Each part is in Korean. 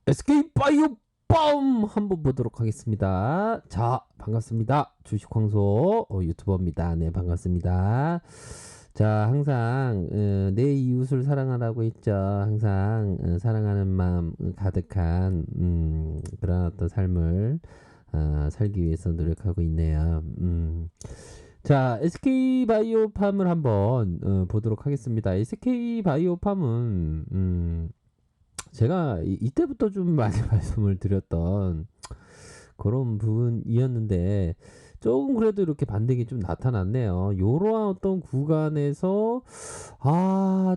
SK바이오팜 한번 보도록 하겠습니다. 자, 반갑습니다. 주식황소 유튜버입니다. 네, 반갑습니다. 자, 항상 내 이웃을 사랑하라고 했죠. 항상 사랑하는 마음 가득한 그런 어떤 삶을 살기 위해서 노력하고 있네요. 자, SK바이오팜을 한번 보도록 하겠습니다. SK바이오팜은 제가 이때부터 좀 많이 말씀을 드렸던 그런 부분이었는데 조금 그래도 이렇게 반등이 좀 나타났네요. 요러한 어떤 구간에서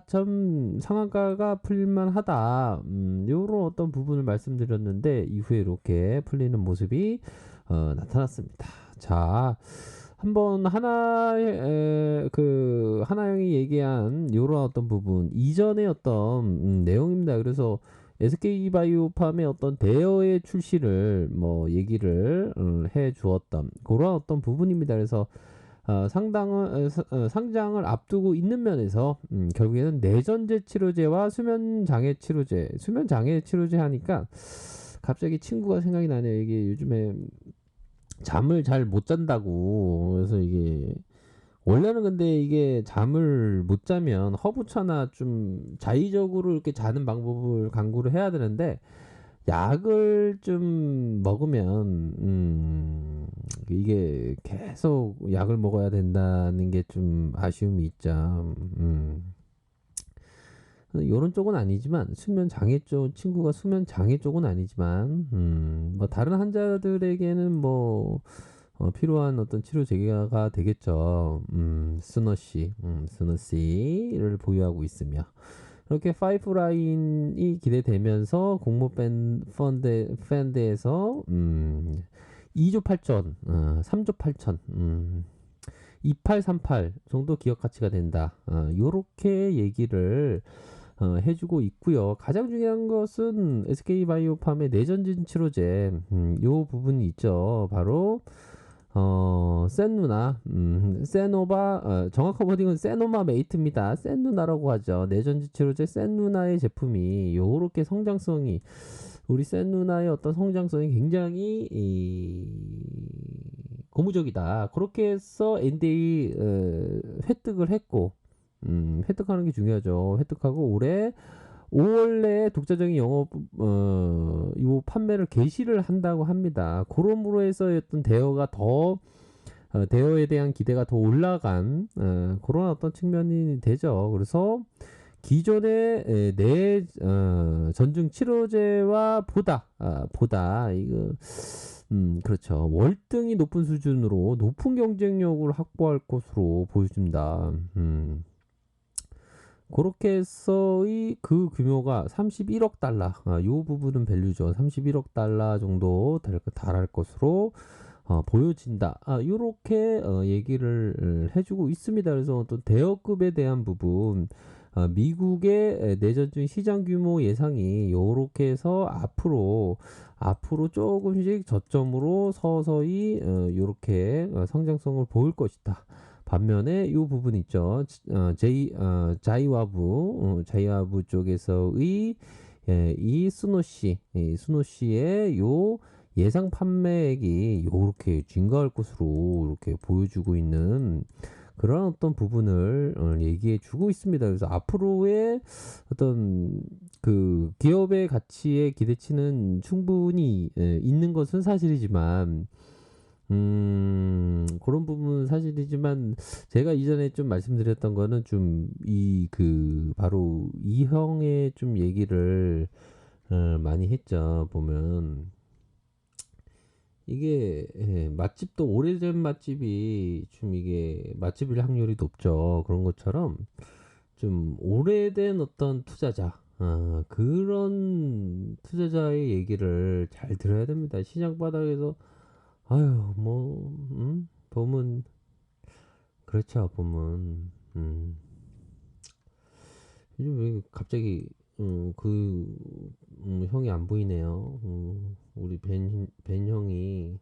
참 상한가가 풀릴만하다. 요런 어떤 부분을 말씀드렸는데 이후에 이렇게 풀리는 모습이 나타났습니다. 자, 한번 하나형이 얘기한 요런 어떤 부분 이전의 어떤 내용입니다. 그래서 SK바이오팜의 어떤 대여의 출시를 뭐 얘기를 해 주었던 그런 어떤 부분입니다. 그래서 상장을 앞두고 있는 면에서 결국에는 내전제 치료제와 수면 장애 치료제 하니까 갑자기 친구가 생각이 나네요. 이게 요즘에 잠을 잘 못 잔다고. 그래서 이게 원래는 근데 이게 잠을 못 자면 허브차나 좀 자의적으로 이렇게 자는 방법을 강구를 해야 되는데 약을 좀 먹으면 이게 계속 약을 먹어야 된다는 게 좀 아쉬움이 있죠. 요런 쪽은 아니지만 수면 장애 쪽 친구가 수면 장애 쪽은 아니지만 뭐 다른 환자들에게는 뭐 필요한 어떤 치료 재개가 되겠죠. 스너시를 보유하고 있으며 이렇게 파이프라인이 기대되면서 펀드에서 2조 8천, 3조 8천, 2838 정도 기업 가치가 된다. 요렇게 얘기를 해주고 있고요. 가장 중요한 것은 SK바이오팜의 내전진 치료제 요 부분이 있죠. 바로 센누나, 세노바, 정확한 워딩은 세노마 메이트입니다. 센누나라고 하죠. 내전지 치료제 센누나의 제품이 요렇게 성장성이, 우리 센누나의 어떤 성장성이 굉장히 고무적이다. 그렇게 해서 NDA 획득을 했고, 획득하는 게 중요하죠. 획득하고 올해 5월 내에 독자적인 영업 요 판매를 개시를 한다고 합니다. 그러므로 해서 어떤 대여가 더 대여에 대한 기대가 더 올라간 그런 어떤 측면이 되죠. 그래서 기존의 내 전중 치료제와 보다 이거 그렇죠. 월등히 높은 수준으로 높은 경쟁력을 확보할 것으로 보여집니다. 그렇게 해서의 그 규모가 31억 달러, 요 부분은 밸류죠. 31억 달러 정도 달할 것으로 보여진다. 요렇게 얘기를 해주고 있습니다. 그래서 또 대여급에 대한 부분, 미국의 내전중 시장 규모 예상이 요렇게 해서 앞으로 조금씩 저점으로 서서히 요렇게 성장성을 보일 것이다. 반면에 이 부분 있죠. 자이와부 쪽에서의 이 스노시의 요 예상 판매액이 요렇게 증가할 것으로 이렇게 보여주고 있는 그런 어떤 부분을 얘기해 주고 있습니다. 그래서 앞으로의 어떤 그 기업의 가치의 기대치는 충분히 있는 것은 사실이지만 그런 부분은 사실이지만 제가 이전에 좀 말씀드렸던 거는 좀 바로 이 형의 좀 얘기를 많이 했죠. 보면 이게 맛집도 오래된 맛집이 좀 이게 맛집일 확률이 높죠. 그런 것처럼 좀 오래된 어떤 투자자 그런 투자자의 얘기를 잘 들어야 됩니다. 시장 바닥에서 아유 뭐 보면 그렇죠. 보면 요즘 왜 갑자기 형이 안 보이네요. 우리 벤 형이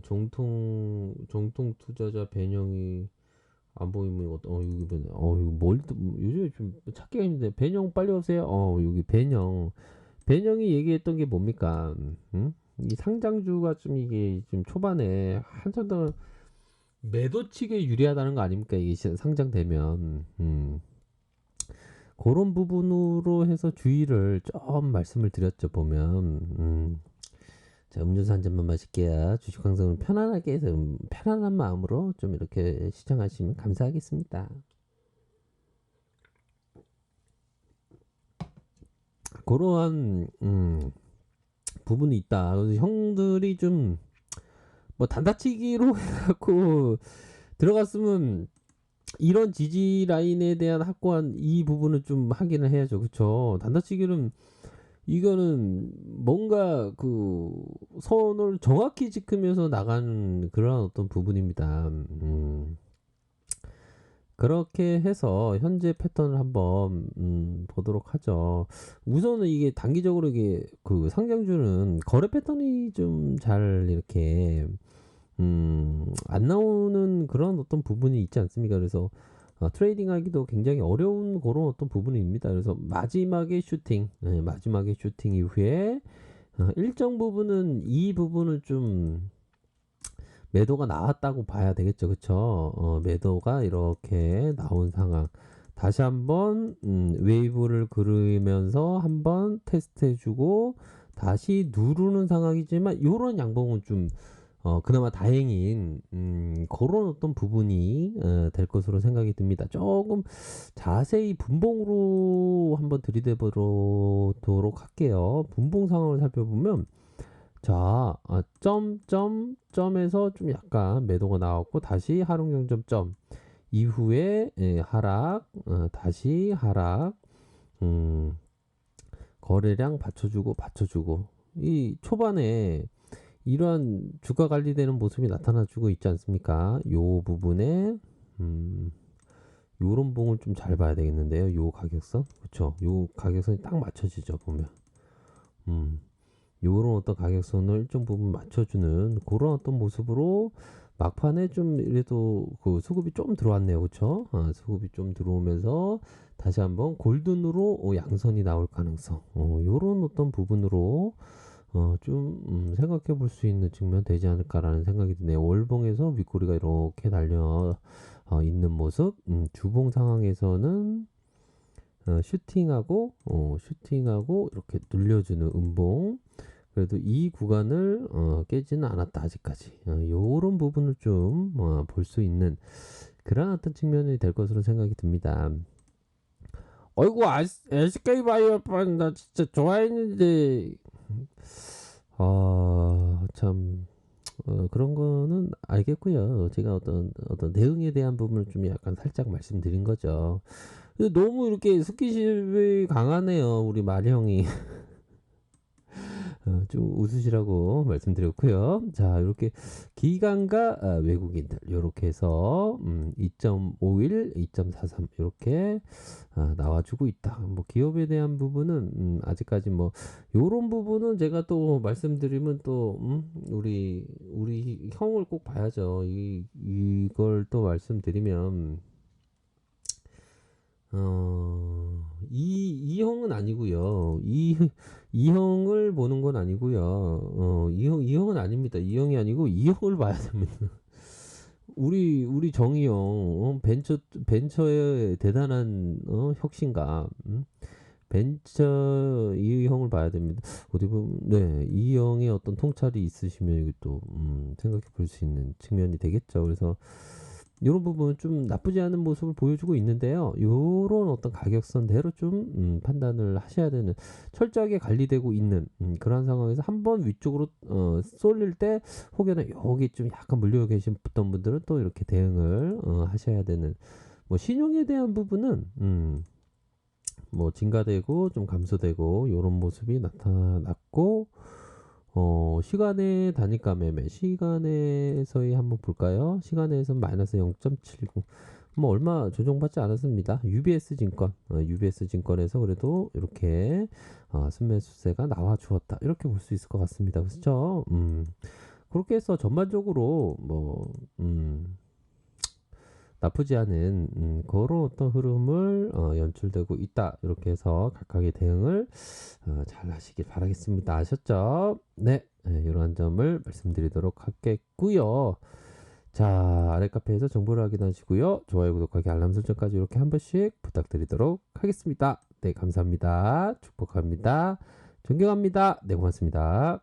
정통 투자자 벤 형이 안 보이면 여기 이거 요즘에 좀 찾기가 힘든데 벤 형 빨리 오세요. 여기 벤 형 배영이 얘기했던 게 뭡니까? 이 상장주가 좀 이게 좀 초반에 한참 더 매도 측에 유리하다는 거 아닙니까? 이게 상장되면. 그런 부분으로 해서 주의를 좀 말씀을 드렸죠, 보면. 자, 음료수 한 잔만 마실게요. 주식 방송을 편안하게 해서 편안한 마음으로 좀 이렇게 시청하시면 감사하겠습니다. 그러한 부분이 있다. 그래서 형들이 좀 뭐 단다치기로 해갖고 들어갔으면 이런 지지 라인에 대한 확고한 이 부분을 좀 확인을 해야죠. 그쵸? 단다치기는 이거는 뭔가 그 선을 정확히 지키면서 나가는 그런 어떤 부분입니다. 그렇게 해서 현재 패턴을 한번 보도록 하죠. 우선은 이게 단기적으로 이게 그 상장주는 거래 패턴이 좀 잘 이렇게 안 나오는 그런 어떤 부분이 있지 않습니까? 그래서 트레이딩하기도 굉장히 어려운 그런 어떤 부분입니다. 그래서 마지막에 슈팅, 마지막에 슈팅 이후에 일정 부분은 이 부분을 좀 매도가 나왔다고 봐야 되겠죠, 그쵸? 매도가 이렇게 나온 상황. 다시 한번 웨이브를 그리면서 한번 테스트해주고 다시 누르는 상황이지만 이런 양봉은 좀 그나마 다행인 그런 어떤 부분이 될 것으로 생각이 듭니다. 조금 자세히 분봉으로 한번 들이대보도록 할게요. 분봉 상황을 살펴보면 자, 점에서 좀 약간 매도가 나왔고 다시 하락용점점 이후에 하락, 다시 하락, 거래량 받쳐주고 이 초반에 이러한 주가 관리되는 모습이 나타나주고 있지 않습니까? 요 부분에 요런 봉을 좀 잘 봐야 되겠는데요. 요 가격선, 그렇죠? 요 가격선이 딱 맞춰지죠 보면. 요런 어떤 가격선을 일정 부분 맞춰주는 그런 어떤 모습으로 막판에 좀 이래도 그 수급이 좀 들어왔네요, 그렇죠? 수급이 좀 들어오면서 다시 한번 골든으로 양선이 나올 가능성, 요런 어떤 부분으로 좀 생각해 볼 수 있는 측면 되지 않을까라는 생각이 드네요. 월봉에서 윗꼬리가 이렇게 달려 있는 모습, 주봉 상황에서는 슈팅하고 이렇게 눌려주는 음봉. 그래도 이 구간을 깨지는 않았다 아직까지. 요런 부분을 좀 볼 수 있는 그런 어떤 측면이 될 것으로 생각이 듭니다. 어이구 SK 바이오판 나 진짜 좋아했는데 참 그런 거는 알겠고요. 제가 어떤 대응에 대한 부분을 좀 약간 살짝 말씀드린 거죠. 근데 너무 이렇게 스킨십이 강하네요, 우리 마리 형이. 좀 웃으시라고 말씀드렸고요. 자, 이렇게 기관과 외국인들 이렇게 해서 2.51, 2.43 이렇게 나와주고 있다. 뭐 기업에 대한 부분은 아직까지 뭐 요런 부분은 제가 또 말씀드리면 또 우리 형을 꼭 봐야죠. 이걸 또 말씀드리면 이 형은 아니고요. 이 형을 보는 건 아니고요. 이 형은 아닙니다. 이 형이 아니고 이 형을 봐야 됩니다. 우리 정의 형, 벤처의 대단한 혁신가, 벤처 이 형을 봐야 됩니다. 어디 보면 네, 이 형의 어떤 통찰이 있으시면 이것도 생각해 볼 수 있는 측면이 되겠죠. 그래서 이런 부분은 좀 나쁘지 않은 모습을 보여주고 있는데요. 이런 어떤 가격선대로 좀 판단을 하셔야 되는 철저하게 관리되고 있는 그런 상황에서 한번 위쪽으로 쏠릴 때 혹여나 여기 좀 약간 물려 계신 분들은 또 이렇게 대응을 하셔야 되는 뭐 신용에 대한 부분은 뭐 증가되고 좀 감소되고 이런 모습이 나타났고 시간의 단위가 매매 시간에서의 한번 볼까요? 시간에서 마이너스 0.79 뭐 얼마 조정받지 않았습니다. UBS 증권 UBS 증권에서 그래도 이렇게 순매수세가 나와 주었다 이렇게 볼 수 있을 것 같습니다. 그렇죠? 그렇게 해서 전반적으로 뭐 나쁘지 않은 그런 어떤 흐름을 연출되고 있다. 이렇게 해서 각각의 대응을 잘 하시길 바라겠습니다. 아셨죠? 네, 이러한 점을 말씀드리도록 하겠고요. 자, 아래 카페에서 정보를 확인하시고요. 좋아요, 구독하기, 알람 설정까지 이렇게 한 번씩 부탁드리도록 하겠습니다. 네, 감사합니다. 축복합니다. 존경합니다. 네, 고맙습니다.